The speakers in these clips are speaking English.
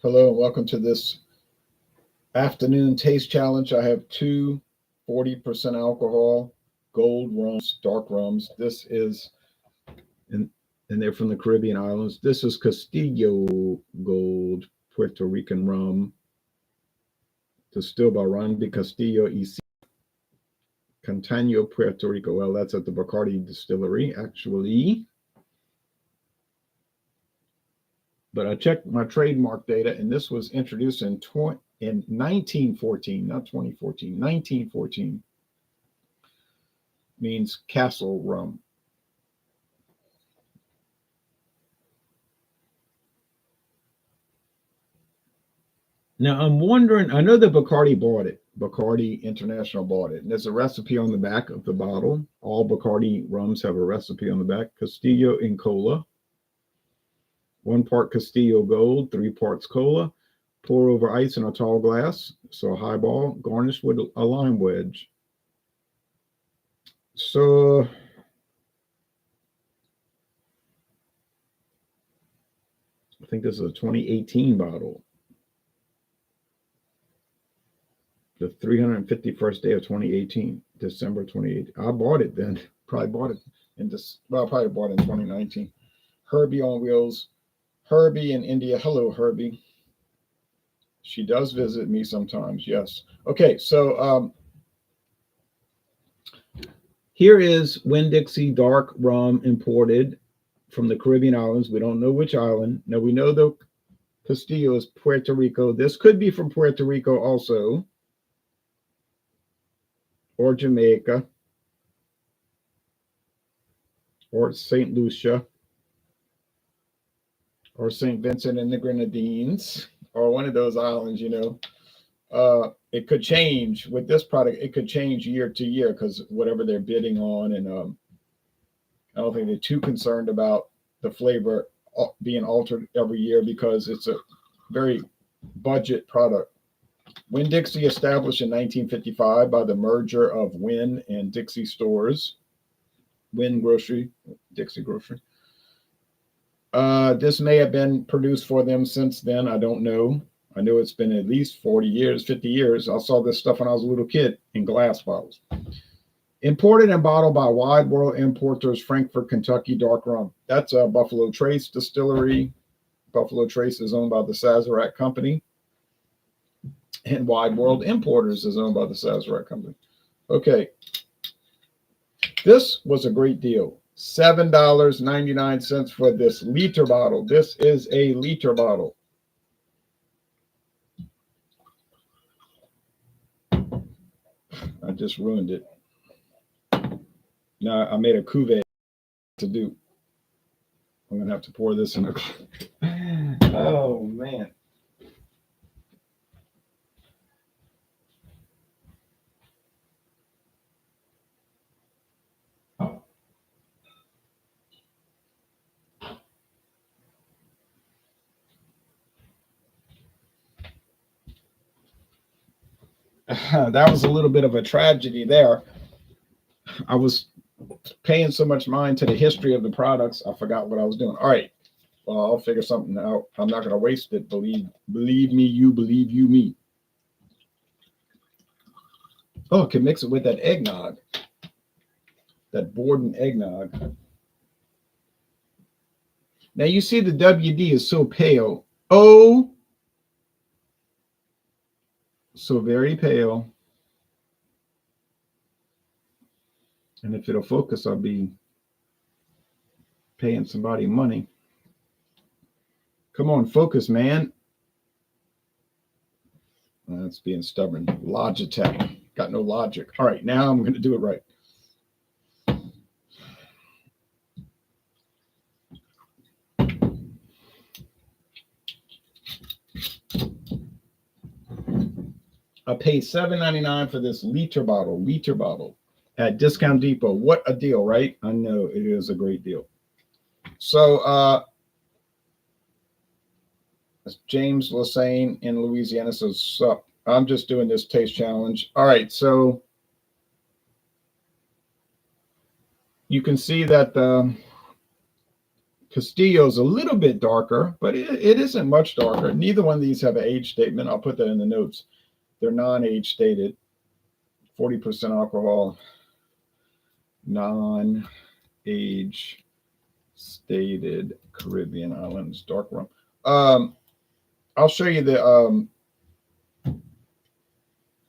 Hello and welcome to this afternoon taste challenge. I have two 40% alcohol gold rums, dark rums. This is, and, and they're from the Caribbean islands. This is Castillo Gold Puerto Rican rum, distilled by Ron de Castillo y Cantaño, Puerto Rico. Well, that's at the Bacardi distillery, actually. But I checked my trademark data, and this was introduced in 1914, not 2014, 1914. Means castle rum. Now I'm wondering, I know that Bacardi bought it. Bacardi International bought it. And there's a recipe on the back of the bottle. All Bacardi rums have a recipe on the back. Castillo in cola. 1 part Castillo Gold, 3 parts cola. Pour over ice in a tall glass, so a highball, garnished with a lime wedge. So I think this is a 2018 bottle. The 351st day of 2018, December 2018. I bought it then. Probably bought it in this. Well, I probably bought it in 2019. Herbie on wheels. Herbie in India. Hello, Herbie. She does visit me sometimes. Yes. Okay. So here is Winn-Dixie dark rum imported from the Caribbean islands. We don't know which island. Now we know the Castillo is Puerto Rico. This could be from Puerto Rico also, or Jamaica, or St. Lucia, or St. Vincent and the Grenadines, or one of those islands, It could change with this product. It could change year to year because whatever they're bidding on, and I don't think they're too concerned about the flavor being altered every year because it's a very budget product. Winn-Dixie established in 1955 by the merger of Winn and Dixie stores. Winn Grocery, Dixie Grocery. This may have been produced for them since then. I don't know. I know it's been at least 40 years, 50 years. I saw this stuff when I was a little kid in glass bottles. Imported and bottled by Wide World Importers, Frankfort, Kentucky, dark rum. That's a Buffalo Trace distillery. Buffalo Trace is owned by the Sazerac Company. And Wide World Importers is owned by the Sazerac Company. Okay. This was a great deal. $7.99 for this liter bottle. This is a liter bottle. I just ruined it. Now I made a cuvee to do. I'm going to have to pour this in a... Oh, man. That was a little bit of a tragedy there. I was paying so much mind to the history of the products, I forgot what I was doing. All right. Well, I'll figure something out. I'm not going to waste it. Believe me, you believe you me. Oh, can mix it with that eggnog. That Borden eggnog. Now you see the WD is so pale. Oh, so very pale. And if it'll focus, I'll be paying somebody money. Come on, focus, man. That's being stubborn. Logitech. Got no logic. All right, now I'm going to do it right. I paid $7.99 for this liter bottle at Discount Depot. What a deal, right? I know it is a great deal. So James Lassane in Louisiana says, sup. I'm just doing this taste challenge. All right, so you can see that Castillo's a little bit darker, but it isn't much darker. Neither one of these have an age statement. I'll put that in the notes. They're non-age stated. 40% alcohol. Non-age stated Caribbean islands dark rum. I'll show you the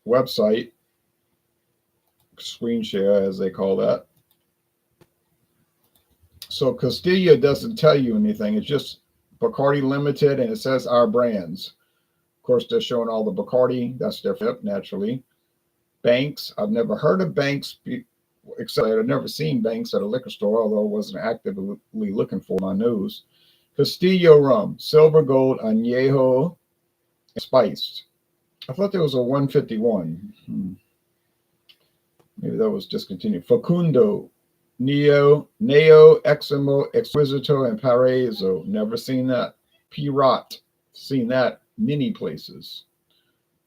website, screen share as they call that. So Castillo doesn't tell you anything. It's just Bacardi Limited, and it says our brands. Of course, they're showing all the Bacardi. That's their flip, naturally. Banks. I've never heard of Banks, except I've never seen Banks at a liquor store, although I wasn't actively looking for my nose. Castillo rum, silver, gold, añejo, spiced. I thought there was a 151. Maybe that was discontinued. Facundo, Neo, Eximo, Exquisito, and Paraiso. Never seen that. Pirat, seen that many places.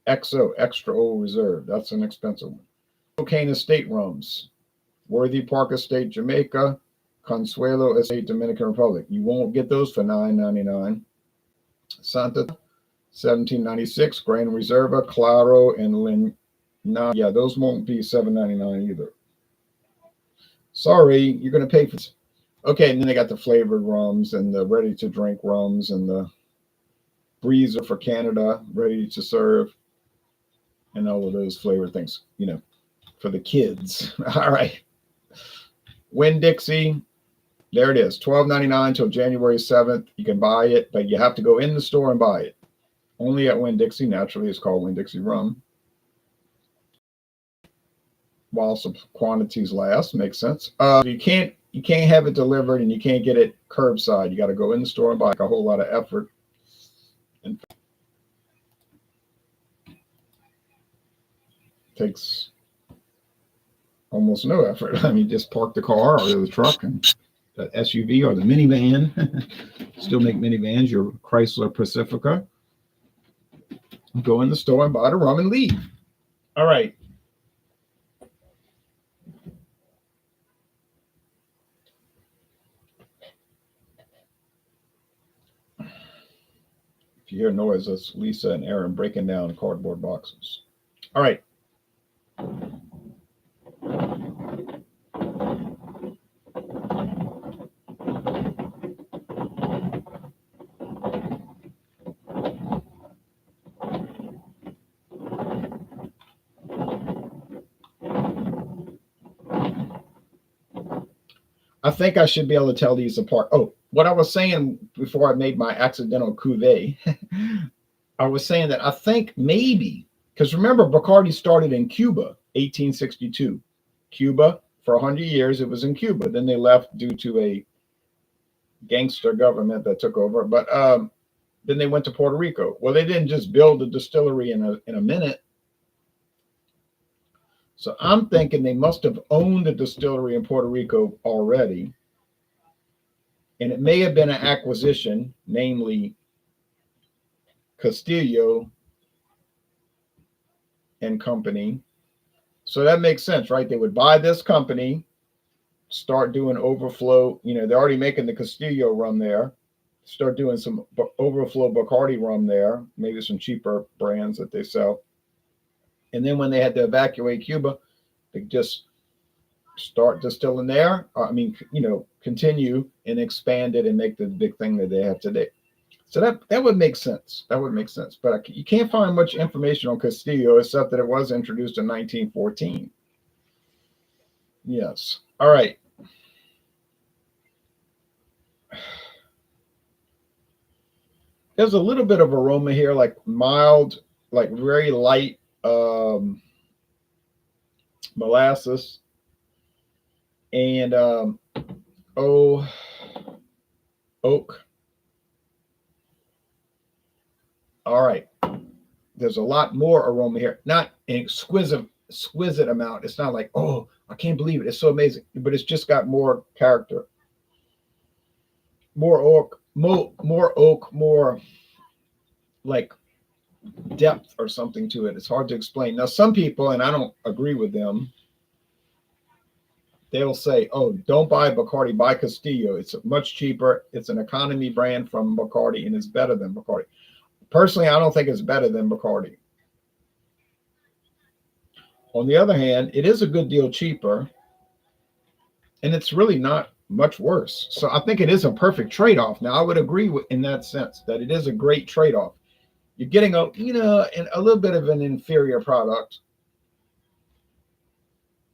Exo, Extra Old Reserve. That's an expensive one. Cocaine Estate rums. Worthy Park Estate, Jamaica. Consuelo Estate, Dominican Republic. You won't get those for $9.99. Santa, 1796. Grand Reserva, Claro, and Lin. Yeah, those won't be $7.99 either. Sorry, you're going to pay for this. Okay, and then they got the flavored rums and the ready-to-drink rums and the breezer for Canada, ready to serve, and all of those flavored things, you know, for the kids. All right. Winn-Dixie, there it is, $12.99 until January 7th. You can buy it, but you have to go in the store and buy it. Only at Winn-Dixie. Naturally, it's called Winn-Dixie rum. While some quantities last, makes sense. You can't have it delivered, and you can't get it curbside. You got to go in the store and buy a whole lot of effort. And takes almost no effort. I mean, just park the car or the truck and the SUV or the minivan. Still make minivans, your Chrysler Pacifica. Go in the store and buy the rum and leave. All right. If you hear noise, that's Lisa and Aaron breaking down cardboard boxes. All right. I think I should be able to tell these apart. Oh, what I was saying before I made my accidental cuvee, I was saying that I think maybe, because remember, Bacardi started in Cuba, 1862. Cuba, for 100 years, it was in Cuba. Then they left due to a gangster government that took over. But then they went to Puerto Rico. Well, they didn't just build a distillery in a minute. So I'm thinking they must have owned a distillery in Puerto Rico already. And it may have been an acquisition, namely Castillo and Company. So that makes sense, right? They would buy this company, start doing overflow. You know, they're already making the Castillo rum there. Start doing some overflow Bacardi rum there, maybe some cheaper brands that they sell. And then when they had to evacuate Cuba, they just start distilling there. I mean, you know, continue and expand it and make the big thing that they have today. So that would make sense. That would make sense. But you can't find much information on Castillo except that it was introduced in 1914. Yes. All right. There's a little bit of aroma here, like mild, like very light molasses, and oak. All right. There's a lot more aroma here. Not an exquisite amount. It's not like, oh, I can't believe it. It's so amazing. But it's just got more character. More oak, more like depth or something to it. It's hard to explain. Now, some people, and I don't agree with them, they'll say, "Oh, don't buy Bacardi, buy Castillo. It's much cheaper. It's an economy brand from Bacardi, and it's better than Bacardi." Personally, I don't think it's better than Bacardi. On the other hand, it is a good deal cheaper, and it's really not much worse. So I think it is a perfect trade-off. Now, I would agree with in that sense that it is a great trade-off. You're getting a little bit of an inferior product,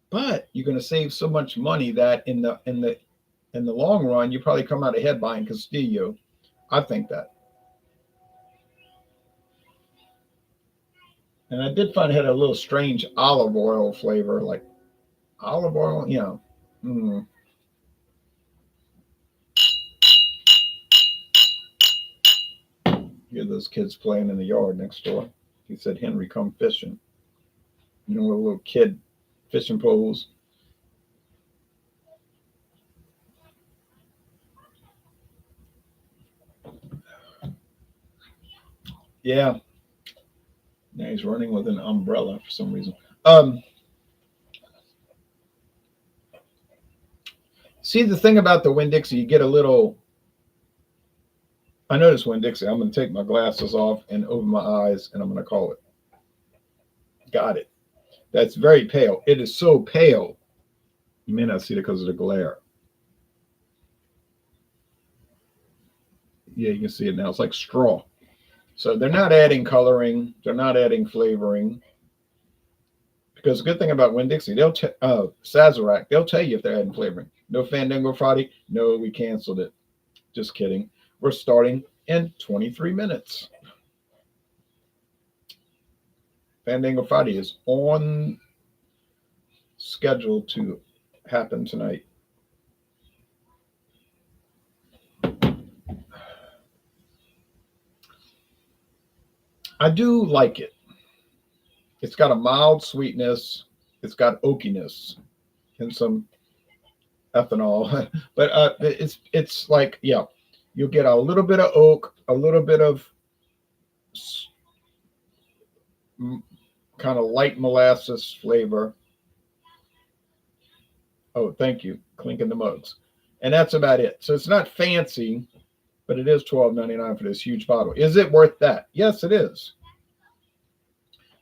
but you're going to save so much money that in the long run, you probably come out ahead buying Castillo. I think that. And I did find it had a little strange olive oil flavor, like olive oil, Hear those kids playing in the yard next door. He said, "Henry, come fishing." With a little kid fishing poles. Yeah. Now he's running with an umbrella for some reason. See, the thing about the Winn-Dixie, you get a little. I noticed Winn-Dixie. I'm going to take my glasses off and open my eyes, and I'm going to call it. Got it. That's very pale. It is so pale. You may not see it because of the glare. Yeah, you can see it now. It's like straw. So they're not adding coloring. They're not adding flavoring. Because the good thing about Winn-Dixie, Sazerac, they'll tell you if they're adding flavoring. No Fandango Friday. No, we canceled it. Just kidding. We're starting in 23 minutes. Fandango Friday is on schedule to happen tonight. I do like it. It's got a mild sweetness. It's got oakiness and some ethanol. But it's like, yeah, you'll get a little bit of oak, a little bit of kind of light molasses flavor. Oh, thank you. Clinking the mugs. And that's about it. So it's not fancy, but it is $12.99 for this huge bottle. Is it worth that? Yes, it is.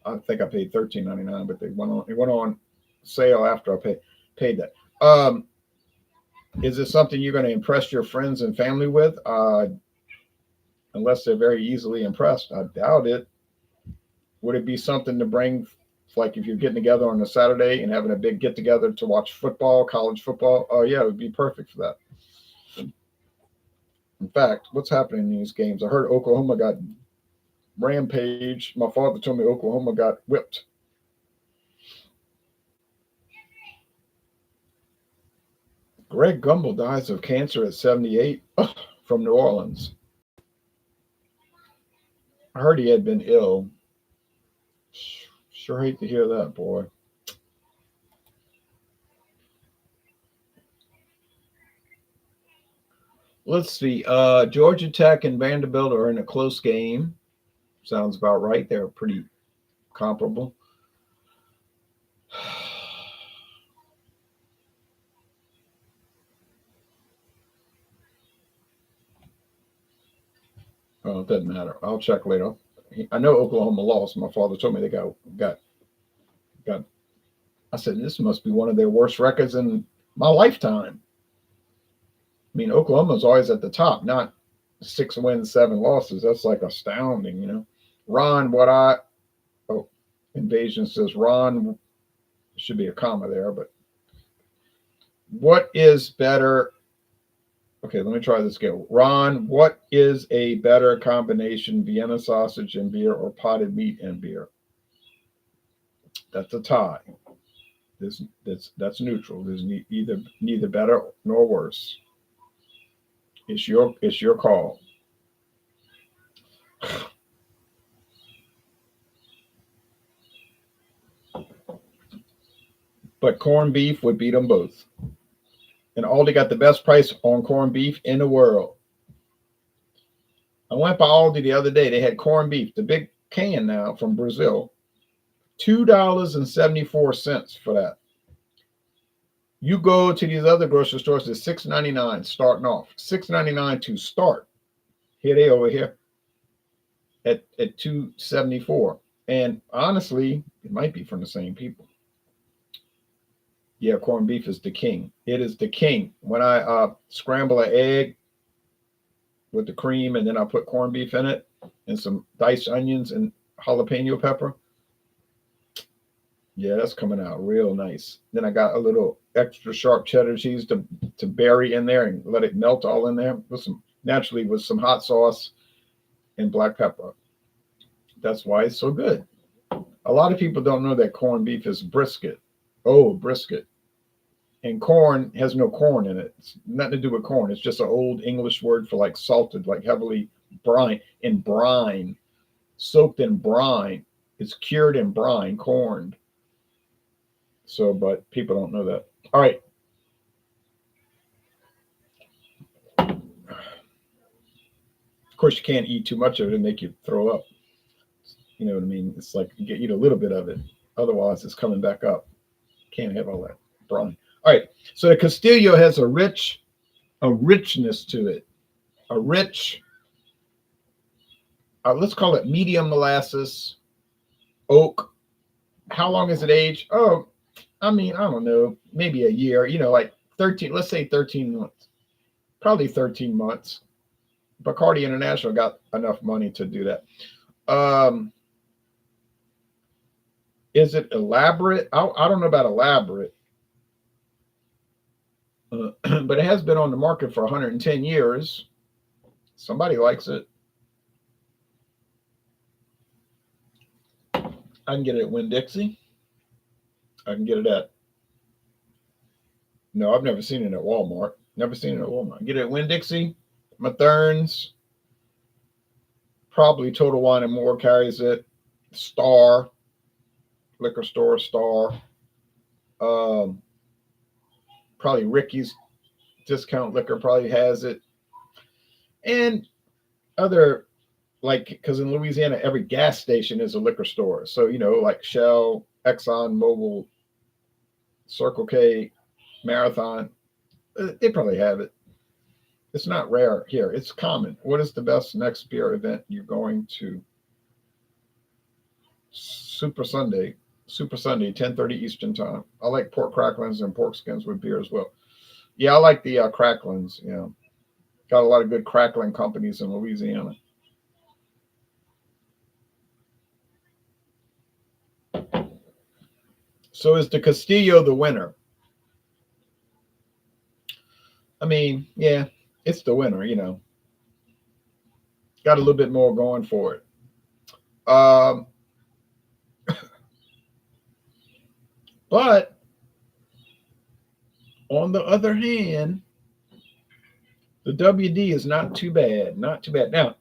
I think I paid $13.99, but it went on sale after I paid that. Is it something you're going to impress your friends and family with? Unless they're very easily impressed. I doubt it. Would it be something to bring, like if you're getting together on a Saturday and having a big get together to watch football, college football? Oh yeah, it would be perfect for that. In fact, what's happening in these games? I heard Oklahoma got rampaged. My father told me Oklahoma got whipped. Greg Gumbel dies of cancer at 78 from New Orleans. I heard he had been ill. Sure hate to hear that, boy. Let's see. Georgia Tech and Vanderbilt are in a close game. Sounds about right. They're pretty comparable. Oh, it doesn't matter. I'll check later. I know Oklahoma lost. My father told me they got. I said, this must be one of their worst records in my lifetime. I mean, Oklahoma's always at the top, not 6 wins, 7 losses. That's like astounding, Ron, Invasion says Ron, should be a comma there, but what is better? Okay, let me try this again. Ron, what is a better combination, Vienna sausage and beer or potted meat and beer? That's a tie. That's neutral. There's neither better nor worse. It's your call. But corned beef would beat them both. And Aldi got the best price on corned beef in the world. I went by Aldi the other day. They had corned beef, the big can now from Brazil, $2.74 for that. You go to these other grocery stores, it's $6.99 starting off. $6.99 to start. Here they over here at 274. And honestly, it might be from the same people. Yeah, corned beef is the king. It is the king. When I scramble an egg with the cream and then I put corned beef in it and some diced onions and jalapeno pepper. Yeah, that's coming out real nice. Then I got a little extra sharp cheddar cheese to bury in there and let it melt all in there with some hot sauce and black pepper. That's why it's so good. A lot of people don't know that corned beef is brisket. Oh, brisket. And corn has no corn in it. It's nothing to do with corn. It's just an old English word for like salted, like heavily brine, soaked in brine. It's cured in brine, corned. So, but people don't know that. All right. Of course, you can't eat too much of it and make you throw up. You know what I mean? It's like you eat a little bit of it. Otherwise, it's coming back up. Can't have all that brine. All right. So the Castillo has a richness to it. A rich, let's call it medium molasses, oak. How long is it aged? Oh, I mean, I don't know, maybe a year, like 13, let's say 13 months, probably 13 months. Bacardi International got enough money to do that. Is it elaborate? I don't know about elaborate, but it has been on the market for 110 years. Somebody likes it. I can get it at Winn-Dixie. I can get it at, no, I've never seen it at Walmart. Never seen it at Walmart. Get it at Winn-Dixie, Mathern's, probably Total Wine and More carries it. Star, liquor store, Star. Probably Ricky's Discount Liquor probably has it. And other, like, because in Louisiana, every gas station is a liquor store. So, like Shell, Exxon, Mobil, Circle K, Marathon, they probably have it. It's not rare here. It's common. What is the best next beer event you're going to? Super Sunday, 10:30 Eastern time. I like pork cracklings and pork skins with beer as well. Yeah, I like the cracklings. Yeah, got a lot of good crackling companies in Louisiana. So is the Castillo the winner? I mean, yeah, it's the winner. Got a little bit more going for it. But on the other hand, the WD is not too bad. Not too bad. Now,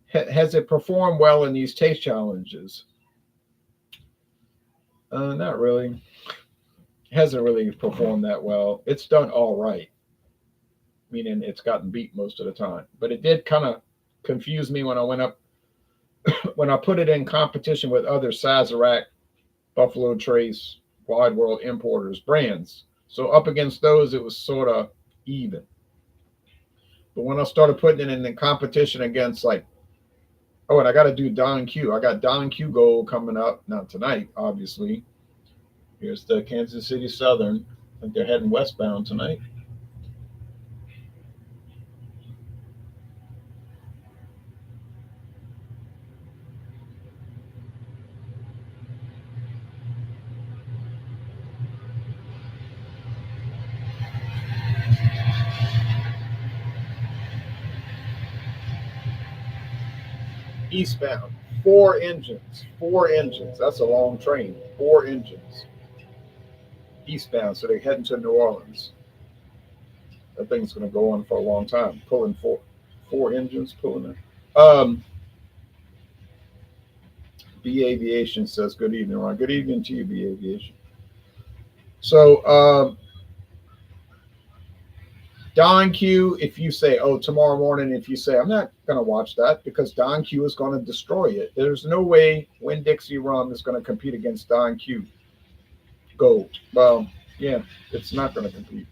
has it performed well in these taste challenges? Not really. Hasn't really performed that well. It's done all right, meaning it's gotten beat most of the time. But it did kind of confuse me when I went up, when I put it in competition with other Sazerac, Buffalo Trace, Wide World Importers brands. So up against those, it was sort of even. But when I started putting it in the competition against and I got to do Don Q. I got Don Q Gold coming up, not tonight, obviously. Here's the Kansas City Southern. I think they're heading westbound tonight. Eastbound. Four engines. Four engines. That's a long train. Four engines. Eastbound. So they're heading to New Orleans. That thing's going to go on for a long time. Pulling four engines, pulling it. B Aviation says good evening, Ron. Good evening to you, B Aviation. So Don Q, if you say, oh, tomorrow morning, if you say, I'm not going to watch that because Don Q is going to destroy it. There's no way Winn-Dixie rum is going to compete against Don Q Gold. Well, Yeah, it's not going to compete.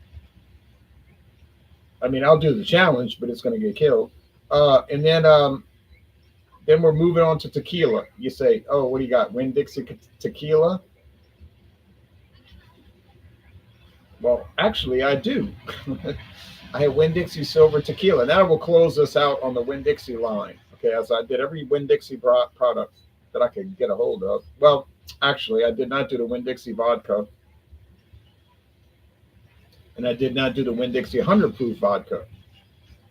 I mean, I'll do the challenge, but it's going to get killed. And then we're moving on to tequila. You say, oh, what do you got? Winn-Dixie tequila? Well, actually, I do. I have Winn-Dixie silver tequila. Now we'll close us out on the Winn-Dixie line. Okay, as I did every Winn-Dixie product that I could get a hold of. Well, actually, I did not do the Winn-Dixie vodka, and I did not do the Winn-Dixie 100 proof vodka.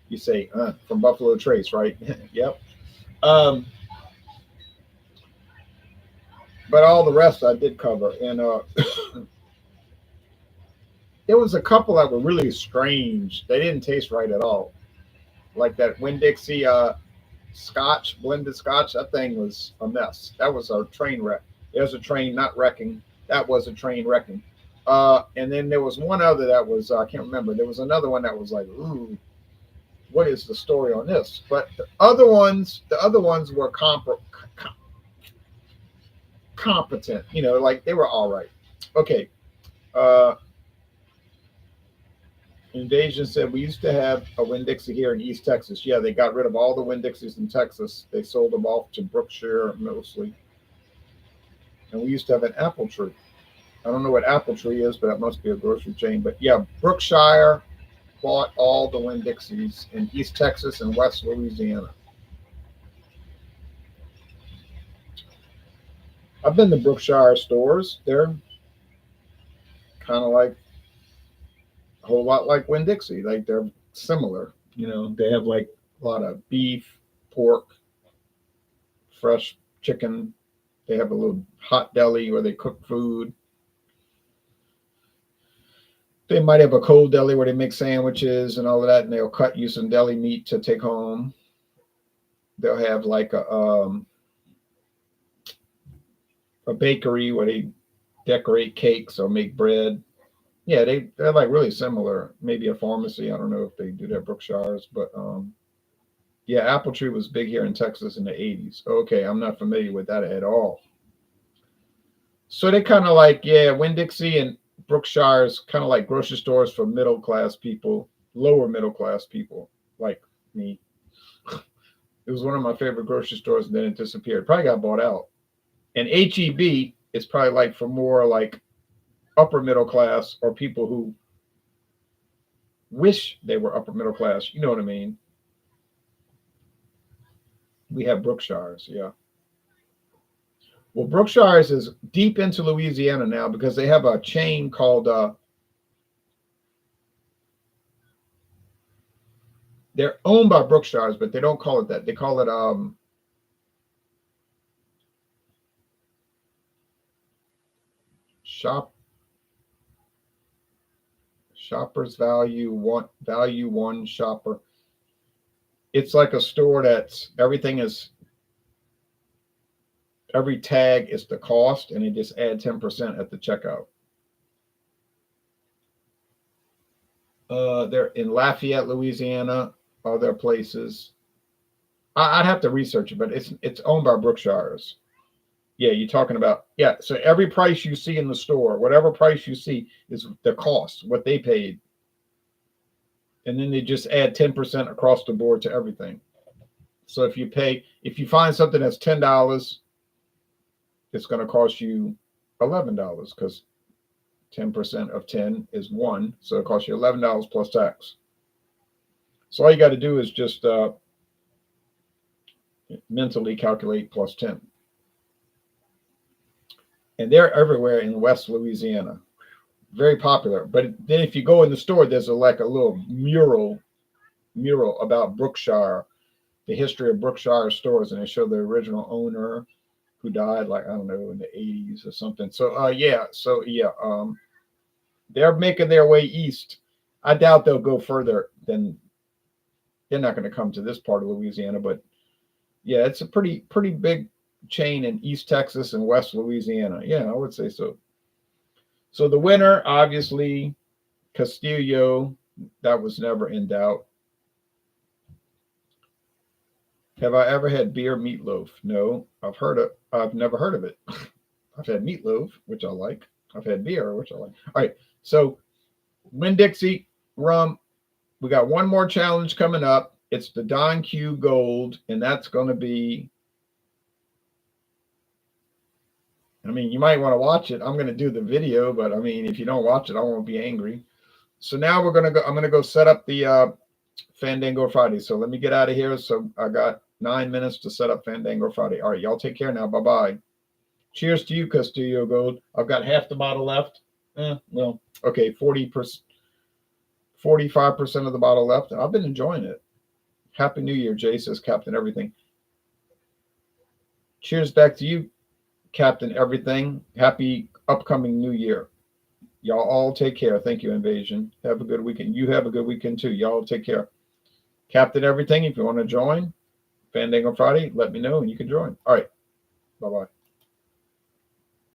You say, from Buffalo Trace, right? Yep. Um, but all the rest I did cover. And there was a couple that were really strange. They didn't taste right at all. Like that Winn-Dixie Scotch, blended Scotch, that thing was a mess. That was a train wreck. There's a train not wrecking. That was a train wrecking. And then there was one other that was, I can't remember. There was another one that was like, ooh, what is the story on this? But the other ones were competent. Like they were all right. Okay. Uh, Invasion said we used to have a Winn-Dixie here in East Texas. Yeah, they got rid of all the Winn-Dixies in Texas. They sold them off to Brookshire mostly. And we used to have an apple tree. I don't know what apple tree is, but that must be a grocery chain. But yeah, Brookshire bought all the Winn-Dixies in East Texas and West Louisiana. I've been to Brookshire stores. They're kind of like a whole lot like Winn-Dixie. Like they're similar. They have like a lot of beef, pork, fresh chicken. They have a little hot deli where they cook food. They might have a cold deli where they make sandwiches and all of that, and they'll cut you some deli meat to take home. They'll have like a bakery where they decorate cakes or make bread. Yeah, they're like really similar. Maybe a pharmacy. I don't know if they do that Brookshires, but yeah, apple tree was big here in Texas in the 80s. Okay, I'm not familiar with that at all. So they kind of like, yeah, Winn-Dixie and Brookshire's kind of like grocery stores for middle class people, lower middle class people like me. It was one of my favorite grocery stores, and then it disappeared. Probably got bought out. And HEB is probably like for more like upper middle class or people who wish they were upper middle class. You know what I mean? We have Brookshire's, yeah. Well, Brookshire's is deep into Louisiana now because they have a chain called they're owned by Brookshire's, but they don't call it that. They call it shop shoppers value one shopper. It's like a store that's every tag is the cost, and they just add 10% at the checkout. They're in Lafayette, Louisiana. Other places, I'd have to research it, but it's owned by Brookshire's. Yeah, you're talking about, yeah. So every price you see in the store, whatever price you see, is the cost, what they paid, and then they just add 10% across the board to everything. So if you find something that's $10, it's going to cost you $11 because 10% of 10 is one, so it costs you $11 plus tax. So all you got to do is just mentally calculate plus 10. And they're everywhere in West Louisiana. Very popular. But then if you go in the store, there's like a little mural about Brookshire, the history of Brookshire stores, and they show the original owner who died, like, I don't know, in the 80s or something. So they're making their way east. I doubt they'll go further than, they're not going to come to this part of Louisiana, but yeah, it's a pretty big chain in East Texas and West Louisiana. Yeah, I would say so. So the winner, obviously, Castillo. That was never in doubt. Have I ever had beer meatloaf? No, I've never heard of it. I've had meatloaf, which I like. I've had beer, which I like. All right. So Winn-Dixie rum. We got one more challenge coming up. It's the Don Q Gold, and that's going to be, I mean, you might want to watch it. I'm going to do the video, but I mean, if you don't watch it, I won't be angry. So now we're going to go, I'm going to go set up the Fandango Friday. So let me get out of here. So I got 9 minutes to set up Fandango Friday. All right, y'all take care now. Bye-bye. Cheers to you, Castillo Gold. I've got half the bottle left. Well, okay, 40%, 45% of the bottle left. I've been enjoying it. Happy New Year, Jay, says Captain Everything. Cheers back to you, Captain Everything. Happy upcoming New Year. Y'all all take care. Thank you, Invasion. Have a good weekend. You have a good weekend too. Y'all take care. Captain Everything, if you want to join Fandango Friday, let me know and you can join. All right. Bye-bye.